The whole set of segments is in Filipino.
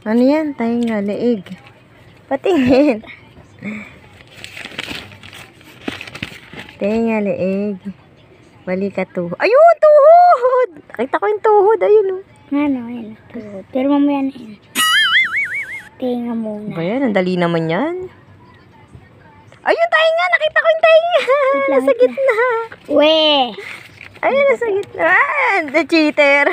Ano yan? Tainga, leeg. Patingin. Tainga, leeg. Balikat, tuhod. Ayun, tuhod! Nakita ko yung tuhod. Ayun, oh. Ano, ayun. Tuhod. Pero mamaya na yun. Tinga muna. Ba yan? Ang dali naman yan. Ayun, tainga! Nakita ko yung tainga! Nasa gitna. Weh! Ayun, nasa gitna. Ah, the cheater.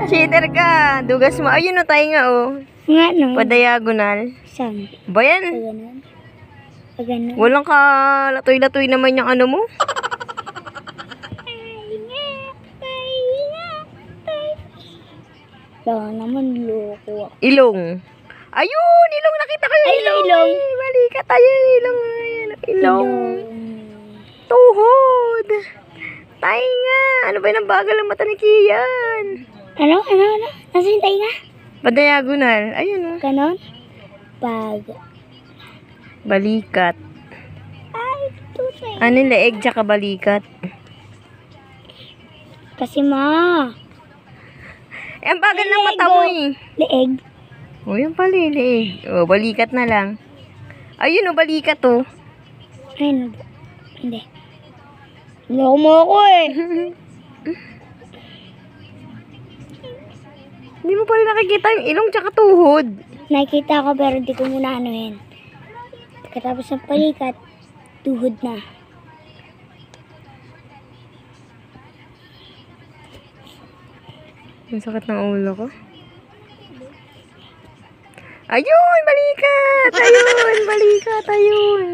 Cheater ka. Dugas mo. Ayun, oh, tainga, oh. Nga, no? Pa-diagonal. Saan? Ba yan? Paganon? Paganon? Walang ka latoy-latoy naman yung ano mo. Wala naman, loko. Ilong. Ayun, ilong. Nakita ko yung Ay, ilong. ilong. Ay, balikat. Ayun, ilong. Ayun, ilong. Tuhod. Tainga. Ano ba yung bagal ng mata ni Kian? Ano? Nasa yung tainga? Pa-diagonal. Ayun, oh. Ganon? Pag... Balikat. Ay, tutay. Ano yung leeg tsaka balikat? Kasi ma... Eh, ang bagal ng mata mo eh. Leeg. O, yan pala yung leeg. O, balikat na lang. Ayun, o, balikat, oh. Ayun. Hindi. Loko mo ako eh. Hindi mo pa rin nakikita yung ilong tsaka tuhod. Nakikita ko pero di ko muna ano yun. Katapos ng palikat, tuhod na. Ang sakit ng ulo ko. Ayun, balikat! Ayun, balikat! Ayun!